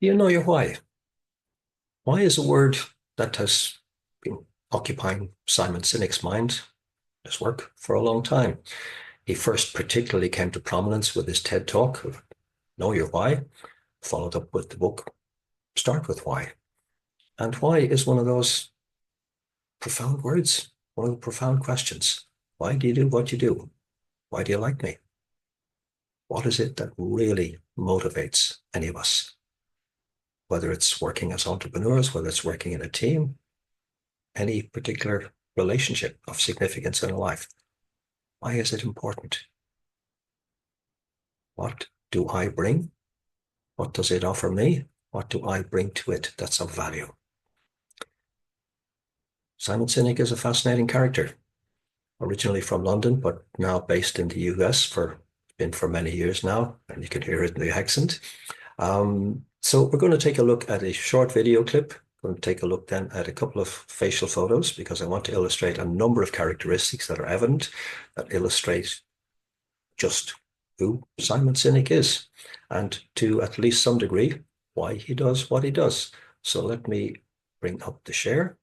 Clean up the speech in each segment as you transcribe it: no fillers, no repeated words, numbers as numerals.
Do you know your why? Why is a word that has been occupying Simon Sinek's mind, his work, for a long time. He first particularly came to prominence with his TED Talk of Know Your Why, followed up with the book Start With Why. And why is one of those profound words, one of the profound questions. Why do you do what you do? Why do you like me? What is it that really motivates any of us? Whether it's working as entrepreneurs, whether it's working in a team, any particular relationship of significance in a life. Why is it important? What do I bring? What does it offer me? What do I bring to it that's of value? Simon Sinek is a fascinating character, originally from London, but now based in the US for many years now, and you can hear it in the accent. So we're going to take a look at a short video clip. We're going to take a look then at a couple of facial photos because I want to illustrate a number of characteristics that are evident that illustrate just who Simon Sinek is, and to at least some degree, why he does what he does. So let me bring up the share.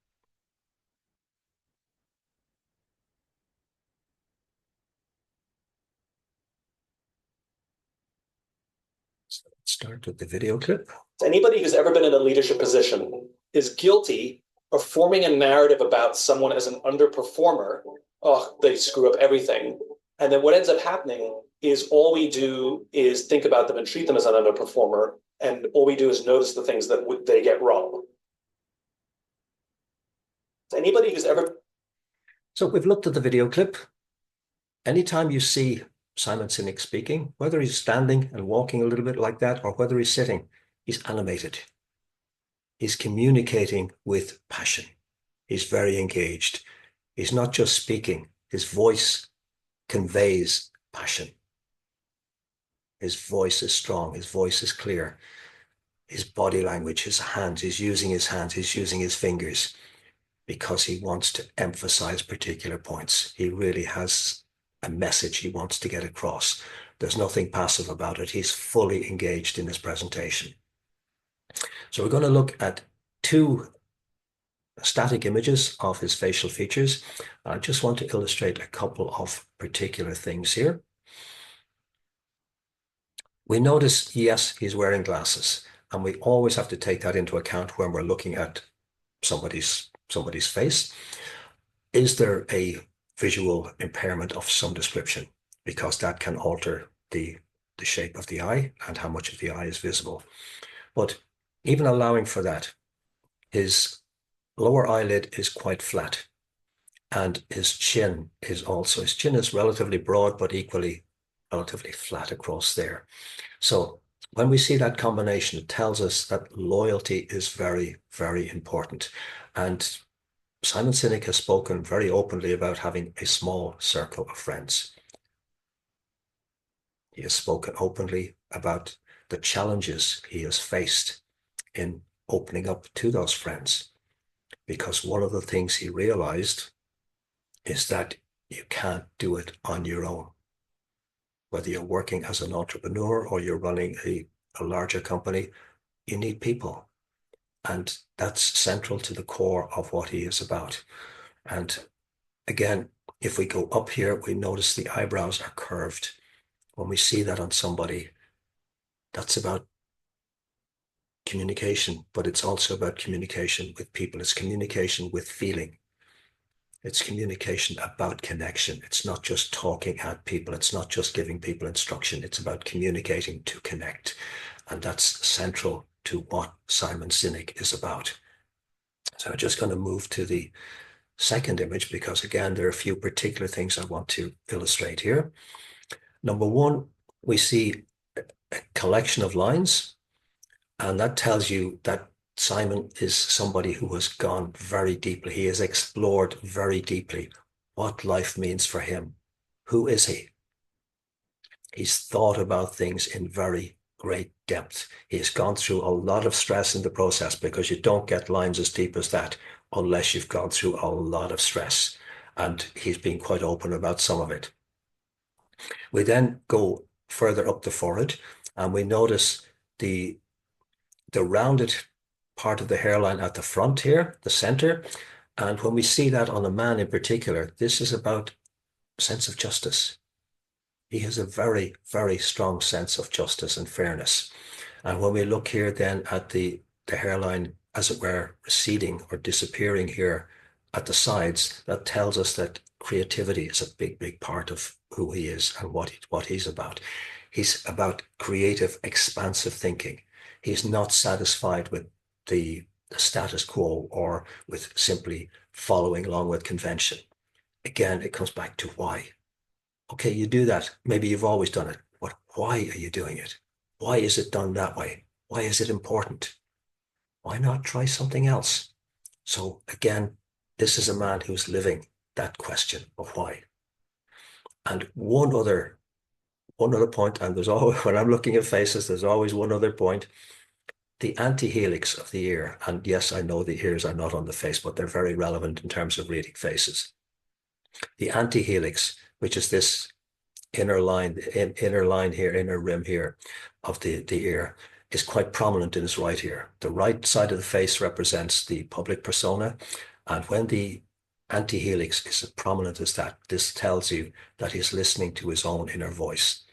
So let's start with the video clip. Anybody who's ever been in a leadership position is guilty of forming a narrative about someone as an underperformer. Oh, they screw up everything. And then what ends up happening is all we do is think about them and treat them as an underperformer. And all we do is notice the things that they get wrong. Anybody who's ever... So we've looked at the video clip. Anytime you see Simon Sinek speaking, whether he's standing and walking a little bit like that, or whether he's sitting, he's animated. He's communicating with passion. He's very engaged. He's not just speaking. His voice conveys passion. His voice is strong. His voice is clear. His body language, his hands, he's using his fingers because he wants to emphasize particular points. He really has a message he wants to get across. There's nothing passive about it. He's fully engaged in his presentation. So we're going to look at two static images of his facial features. I just want to illustrate a couple of particular things here. We notice, yes, he's wearing glasses, and we always have to take that into account when we're looking at somebody's face. Is there a visual impairment of some description? Because that can alter the shape of the eye and how much of the eye is visible. But even allowing for that, his lower eyelid is quite flat, and his chin is relatively broad, but equally relatively flat across there. So when we see that combination, it tells us that loyalty is very, very important. And Simon Sinek has spoken very openly about having a small circle of friends. He has spoken openly about the challenges he has faced in opening up to those friends, because one of the things he realized is that you can't do it on your own. Whether you're working as an entrepreneur or you're running a larger company, you need people. And that's central to the core of what he is about. And again, if we go up here, we notice the eyebrows are curved. When we see that on somebody, that's about communication, but it's also about communication with people. It's communication with feeling. It's communication about connection. It's not just talking at people. It's not just giving people instruction. It's about communicating to connect. And that's central to what Simon Sinek is about. So I'm just going to move to the second image because, again, there are a few particular things I want to illustrate here. Number one, we see a collection of lines, and that tells you that Simon is somebody who has gone very deeply. He has explored very deeply what life means for him. Who is he? He's thought about things in very great depth. He has gone through a lot of stress in the process, because you don't get lines as deep as that unless you've gone through a lot of stress. And he's been quite open about some of it. We then go further up the forehead, and we notice the the rounded part of the hairline at the front here, the center. And when we see that on a man in particular, this is about sense of justice. He has a very, very strong sense of justice and fairness. And when we look here then at the hairline, as it were, receding or disappearing here at the sides, that tells us that creativity is a big, big part of who he is and what he's about. He's about creative, expansive thinking. He's not satisfied with the status quo or with simply following along with convention. Again, it comes back to why. Okay, you do that. Maybe you've always done it, but why are you doing it? Why is it done that way? Why is it important? Why not try something else? So again, this is a man who's living that question of why. And one other point, and there's always, when I'm looking at faces, there's always one other point. The anti-helix of the ear, and yes, I know the ears are not on the face, but they're very relevant in terms of reading faces. The anti-helix, which is this inner line here, inner rim here of the ear, is quite prominent in his right ear. The right side of the face represents the public persona, and when the anti-helix is as prominent as that, this tells you that he's listening to his own inner voice.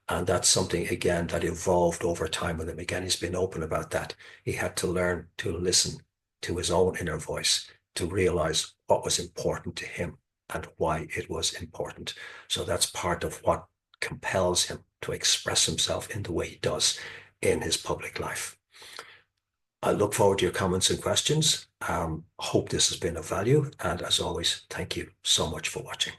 And that's something, again, that evolved over time with him. Again, he's been open about that. He had to learn to listen to his own inner voice to realize what was important to him and why it was important. So that's part of what compels him to express himself in the way he does in his public life. I look forward to your comments and questions. Hope this has been of value. And as always, thank you so much for watching.